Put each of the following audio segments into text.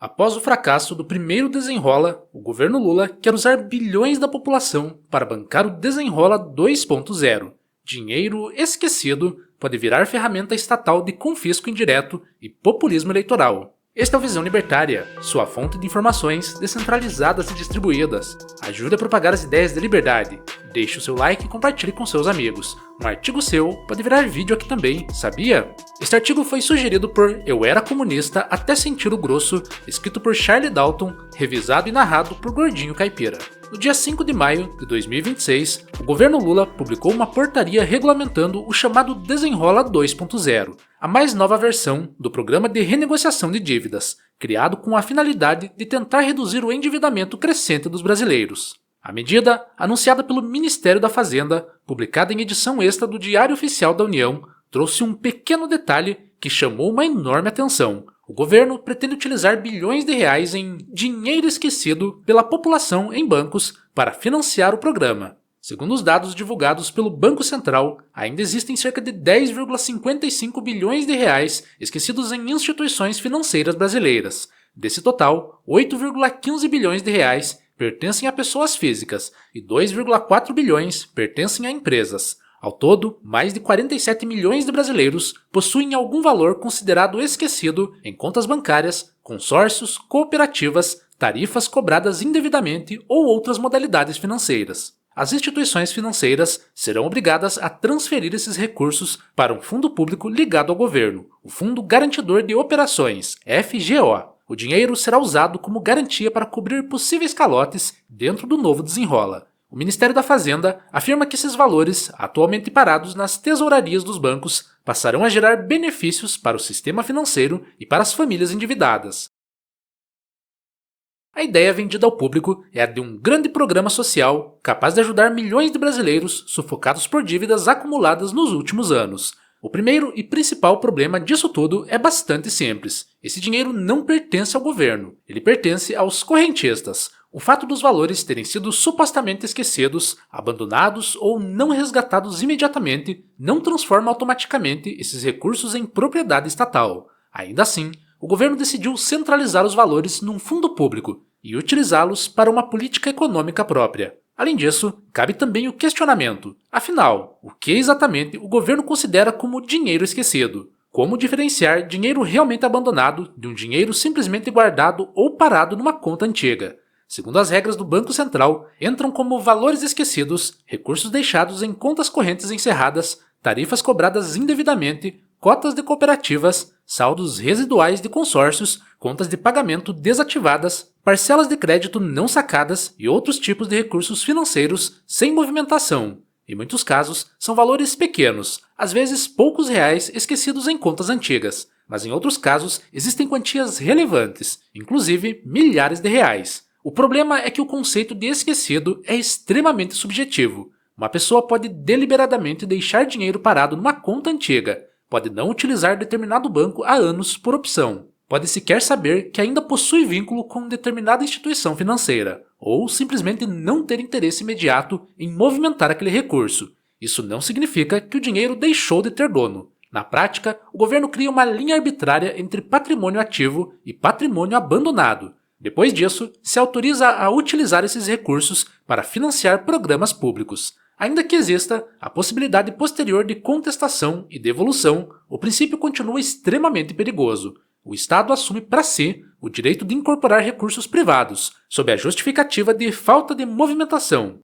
Após o fracasso do primeiro Desenrola, o governo Lula quer usar bilhões da população para bancar o Desenrola 2.0. Dinheiro esquecido pode virar ferramenta estatal de confisco indireto e populismo eleitoral. Este é o Visão Libertária, sua fonte de informações descentralizadas e distribuídas. Ajude a propagar as ideias de liberdade. Deixe o seu like e compartilhe com seus amigos. Um artigo seu pode virar vídeo aqui também, sabia? Este artigo foi sugerido por Eu Era Comunista Até Sentir o Grosso, escrito por Charlie Dalton, revisado e narrado por Gordinho Caipira. No dia 5 de maio de 2026, o governo Lula publicou uma portaria regulamentando o chamado Desenrola 2.0, a mais nova versão do programa de renegociação de dívidas, criado com a finalidade de tentar reduzir o endividamento crescente dos brasileiros. A medida, anunciada pelo Ministério da Fazenda, publicada em edição extra do Diário Oficial da União, trouxe um pequeno detalhe que chamou uma enorme atenção. O governo pretende utilizar bilhões de reais em dinheiro esquecido pela população em bancos para financiar o programa. Segundo os dados divulgados pelo Banco Central, ainda existem cerca de 10,55 bilhões de reais esquecidos em instituições financeiras brasileiras. Desse total, 8,15 bilhões de reais pertencem a pessoas físicas e 2,4 bilhões pertencem a empresas. Ao todo, mais de 47 milhões de brasileiros possuem algum valor considerado esquecido em contas bancárias, consórcios, cooperativas, tarifas cobradas indevidamente ou outras modalidades financeiras. As instituições financeiras serão obrigadas a transferir esses recursos para um fundo público ligado ao governo, o Fundo Garantidor de Operações, FGO. O dinheiro será usado como garantia para cobrir possíveis calotes dentro do novo Desenrola. O Ministério da Fazenda afirma que esses valores, atualmente parados nas tesourarias dos bancos, passarão a gerar benefícios para o sistema financeiro e para as famílias endividadas. A ideia vendida ao público é a de um grande programa social capaz de ajudar milhões de brasileiros sufocados por dívidas acumuladas nos últimos anos. O primeiro e principal problema disso tudo é bastante simples. Esse dinheiro não pertence ao governo, ele pertence aos correntistas. O fato dos valores terem sido supostamente esquecidos, abandonados ou não resgatados imediatamente não transforma automaticamente esses recursos em propriedade estatal. Ainda assim, o governo decidiu centralizar os valores num fundo público e utilizá-los para uma política econômica própria. Além disso, cabe também o questionamento. Afinal, o que exatamente o governo considera como dinheiro esquecido? Como diferenciar dinheiro realmente abandonado de um dinheiro simplesmente guardado ou parado numa conta antiga? Segundo as regras do Banco Central, entram como valores esquecidos, recursos deixados em contas correntes encerradas, tarifas cobradas indevidamente, cotas de cooperativas, saldos residuais de consórcios, contas de pagamento desativadas, parcelas de crédito não sacadas e outros tipos de recursos financeiros sem movimentação. Em muitos casos, são valores pequenos, às vezes poucos reais esquecidos em contas antigas, mas em outros casos existem quantias relevantes, inclusive milhares de reais. O problema é que o conceito de esquecido é extremamente subjetivo. Uma pessoa pode deliberadamente deixar dinheiro parado numa conta antiga, pode não utilizar determinado banco há anos por opção, pode sequer saber que ainda possui vínculo com determinada instituição financeira, ou simplesmente não ter interesse imediato em movimentar aquele recurso. Isso não significa que o dinheiro deixou de ter dono. Na prática, o governo cria uma linha arbitrária entre patrimônio ativo e patrimônio abandonado. Depois disso, se autoriza a utilizar esses recursos para financiar programas públicos. Ainda que exista a possibilidade posterior de contestação e devolução, o princípio continua extremamente perigoso. O Estado assume para si o direito de incorporar recursos privados, sob a justificativa de falta de movimentação.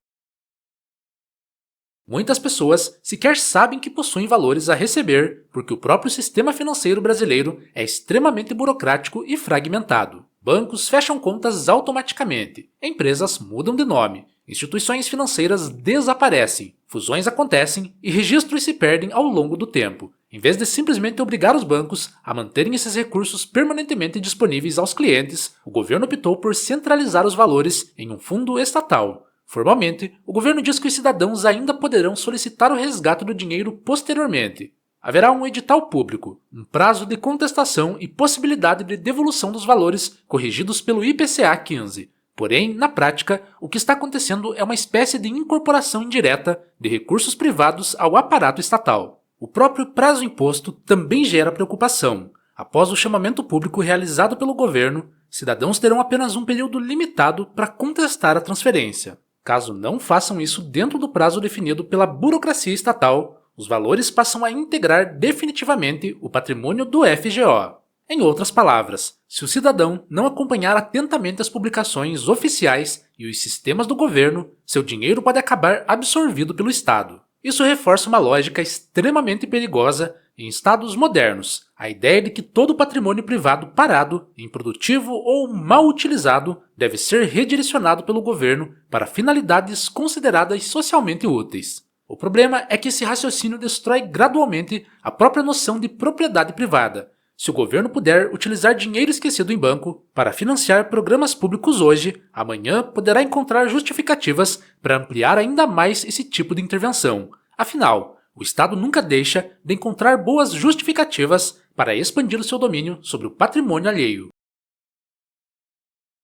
Muitas pessoas sequer sabem que possuem valores a receber, porque o próprio sistema financeiro brasileiro é extremamente burocrático e fragmentado. Bancos fecham contas automaticamente, empresas mudam de nome, instituições financeiras desaparecem, fusões acontecem e registros se perdem ao longo do tempo. Em vez de simplesmente obrigar os bancos a manterem esses recursos permanentemente disponíveis aos clientes, o governo optou por centralizar os valores em um fundo estatal. Formalmente, o governo diz que os cidadãos ainda poderão solicitar o resgate do dinheiro posteriormente. Haverá um edital público, um prazo de contestação e possibilidade de devolução dos valores corrigidos pelo IPCA 15. Porém, na prática, o que está acontecendo é uma espécie de incorporação indireta de recursos privados ao aparato estatal. O próprio prazo imposto também gera preocupação. Após o chamamento público realizado pelo governo, cidadãos terão apenas um período limitado para contestar a transferência. Caso não façam isso dentro do prazo definido pela burocracia estatal, os valores passam a integrar definitivamente o patrimônio do FGO. Em outras palavras, se o cidadão não acompanhar atentamente as publicações oficiais e os sistemas do governo, seu dinheiro pode acabar absorvido pelo Estado. Isso reforça uma lógica extremamente perigosa em estados modernos, a ideia de que todo patrimônio privado parado, improdutivo ou mal utilizado deve ser redirecionado pelo governo para finalidades consideradas socialmente úteis. O problema é que esse raciocínio destrói gradualmente a própria noção de propriedade privada. Se o governo puder utilizar dinheiro esquecido em banco para financiar programas públicos hoje, amanhã poderá encontrar justificativas para ampliar ainda mais esse tipo de intervenção. Afinal, o Estado nunca deixa de encontrar boas justificativas para expandir o seu domínio sobre o patrimônio alheio.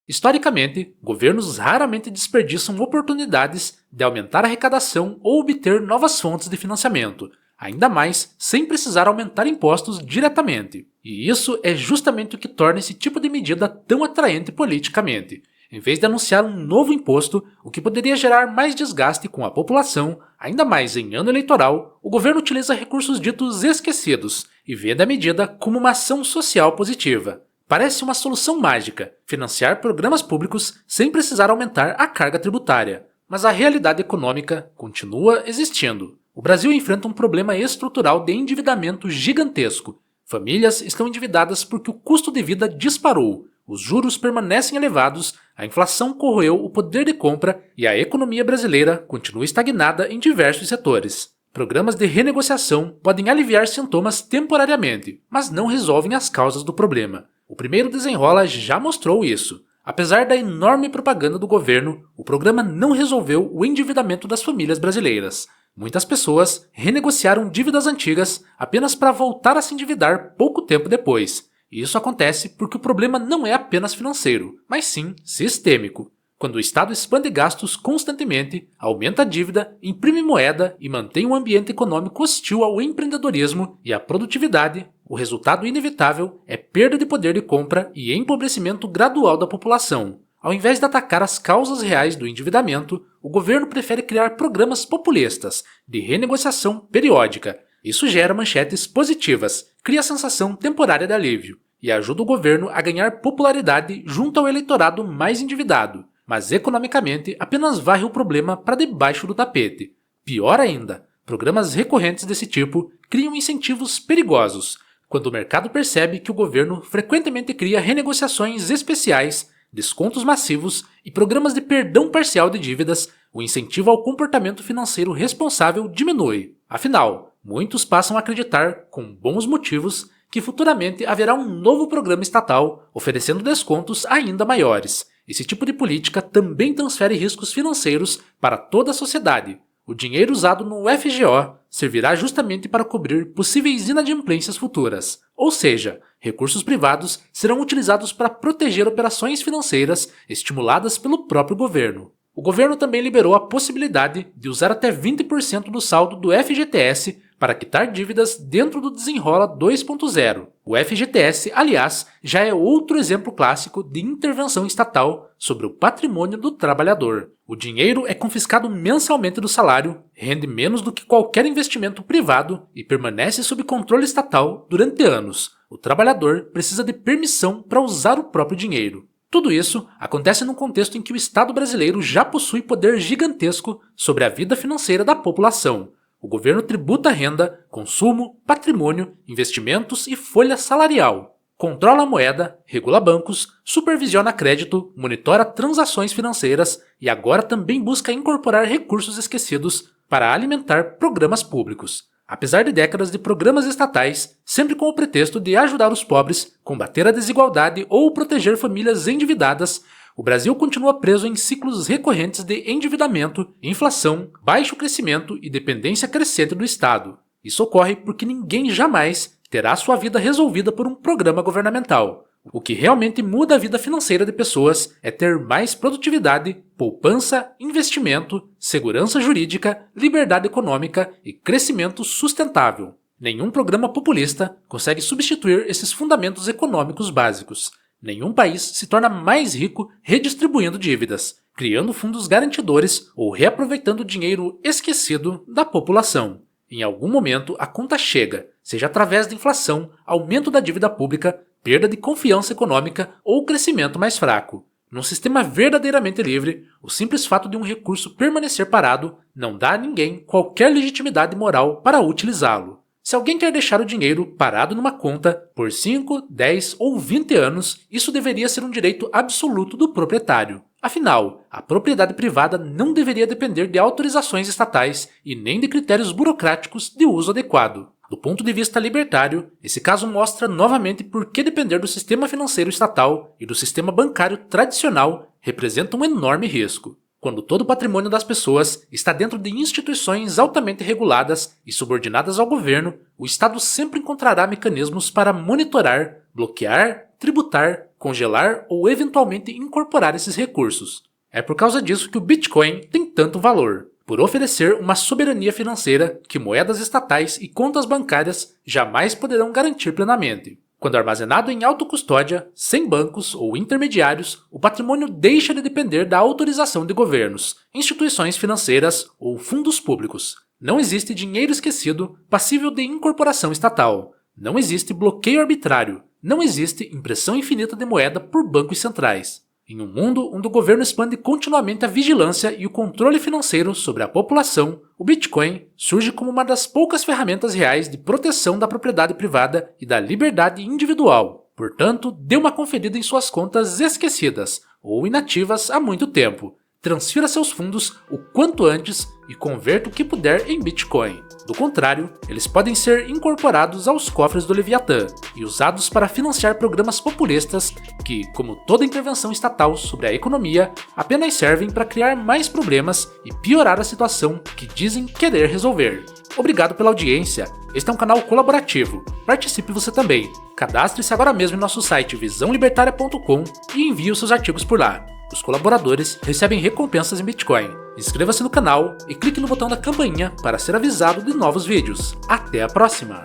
Historicamente, governos raramente desperdiçam oportunidades de aumentar a arrecadação ou obter novas fontes de financiamento, ainda mais sem precisar aumentar impostos diretamente. E isso é justamente o que torna esse tipo de medida tão atraente politicamente. Em vez de anunciar um novo imposto, o que poderia gerar mais desgaste com a população, ainda mais em ano eleitoral, o governo utiliza recursos ditos esquecidos e vê a medida como uma ação social positiva. Parece uma solução mágica, financiar programas públicos sem precisar aumentar a carga tributária. Mas a realidade econômica continua existindo. O Brasil enfrenta um problema estrutural de endividamento gigantesco. Famílias estão endividadas porque o custo de vida disparou, os juros permanecem elevados, a inflação corroeu o poder de compra e a economia brasileira continua estagnada em diversos setores. Programas de renegociação podem aliviar sintomas temporariamente, mas não resolvem as causas do problema. O primeiro Desenrola já mostrou isso. Apesar da enorme propaganda do governo, o programa não resolveu o endividamento das famílias brasileiras. Muitas pessoas renegociaram dívidas antigas apenas para voltar a se endividar pouco tempo depois. E isso acontece porque o problema não é apenas financeiro, mas sim sistêmico. Quando o Estado expande gastos constantemente, aumenta a dívida, imprime moeda e mantém um ambiente econômico hostil ao empreendedorismo e à produtividade, o resultado inevitável é perda de poder de compra e empobrecimento gradual da população. Ao invés de atacar as causas reais do endividamento, o governo prefere criar programas populistas, de renegociação periódica. Isso gera manchetes positivas, cria a sensação temporária de alívio e ajuda o governo a ganhar popularidade junto ao eleitorado mais endividado, mas economicamente apenas varre o problema para debaixo do tapete. Pior ainda, programas recorrentes desse tipo criam incentivos perigosos, quando o mercado percebe que o governo frequentemente cria renegociações especiais, descontos massivos e programas de perdão parcial de dívidas, o incentivo ao comportamento financeiro responsável diminui. Afinal, muitos passam a acreditar, com bons motivos, que futuramente haverá um novo programa estatal oferecendo descontos ainda maiores. Esse tipo de política também transfere riscos financeiros para toda a sociedade. O dinheiro usado no FGO servirá justamente para cobrir possíveis inadimplências futuras, ou seja, recursos privados serão utilizados para proteger operações financeiras estimuladas pelo próprio governo. O governo também liberou a possibilidade de usar até 20% do saldo do FGTS para quitar dívidas dentro do Desenrola 2.0. O FGTS, aliás, já é outro exemplo clássico de intervenção estatal sobre o patrimônio do trabalhador. O dinheiro é confiscado mensalmente do salário, rende menos do que qualquer investimento privado e permanece sob controle estatal durante anos. O trabalhador precisa de permissão para usar o próprio dinheiro. Tudo isso acontece num contexto em que o Estado brasileiro já possui poder gigantesco sobre a vida financeira da população. O governo tributa renda, consumo, patrimônio, investimentos e folha salarial. Controla a moeda, regula bancos, supervisiona crédito, monitora transações financeiras e agora também busca incorporar recursos esquecidos para alimentar programas públicos. Apesar de décadas de programas estatais, sempre com o pretexto de ajudar os pobres, combater a desigualdade ou proteger famílias endividadas, o Brasil continua preso em ciclos recorrentes de endividamento, inflação, baixo crescimento e dependência crescente do Estado. Isso ocorre porque ninguém jamais terá sua vida resolvida por um programa governamental. O que realmente muda a vida financeira de pessoas é ter mais produtividade, poupança, investimento, segurança jurídica, liberdade econômica e crescimento sustentável. Nenhum programa populista consegue substituir esses fundamentos econômicos básicos. Nenhum país se torna mais rico redistribuindo dívidas, criando fundos garantidores ou reaproveitando dinheiro esquecido da população. Em algum momento, a conta chega, seja através da inflação, aumento da dívida pública, perda de confiança econômica ou crescimento mais fraco. Num sistema verdadeiramente livre, o simples fato de um recurso permanecer parado não dá a ninguém qualquer legitimidade moral para utilizá-lo. Se alguém quer deixar o dinheiro parado numa conta por 5, 10 ou 20 anos, isso deveria ser um direito absoluto do proprietário. Afinal, a propriedade privada não deveria depender de autorizações estatais e nem de critérios burocráticos de uso adequado. Do ponto de vista libertário, esse caso mostra novamente por que depender do sistema financeiro estatal e do sistema bancário tradicional representa um enorme risco. Quando todo o patrimônio das pessoas está dentro de instituições altamente reguladas e subordinadas ao governo, o Estado sempre encontrará mecanismos para monitorar, bloquear, tributar, congelar ou eventualmente incorporar esses recursos. É por causa disso que o Bitcoin tem tanto valor, por oferecer uma soberania financeira que moedas estatais e contas bancárias jamais poderão garantir plenamente. Quando armazenado em autocustódia, sem bancos ou intermediários, o patrimônio deixa de depender da autorização de governos, instituições financeiras ou fundos públicos. Não existe dinheiro esquecido passível de incorporação estatal. Não existe bloqueio arbitrário. Não existe impressão infinita de moeda por bancos centrais. Em um mundo onde o governo expande continuamente a vigilância e o controle financeiro sobre a população, o Bitcoin surge como uma das poucas ferramentas reais de proteção da propriedade privada e da liberdade individual. Portanto, dê uma conferida em suas contas esquecidas ou inativas há muito tempo. Transfira seus fundos o quanto antes e converta o que puder em Bitcoin. Do contrário, eles podem ser incorporados aos cofres do Leviatã e usados para financiar programas populistas que, como toda intervenção estatal sobre a economia, apenas servem para criar mais problemas e piorar a situação que dizem querer resolver. Obrigado pela audiência. Este é um canal colaborativo. Participe você também. Cadastre-se agora mesmo em nosso site visãolibertaria.com e envie os seus artigos por lá. Os colaboradores recebem recompensas em Bitcoin. Inscreva-se no canal e clique no botão da campainha para ser avisado de novos vídeos. Até a próxima!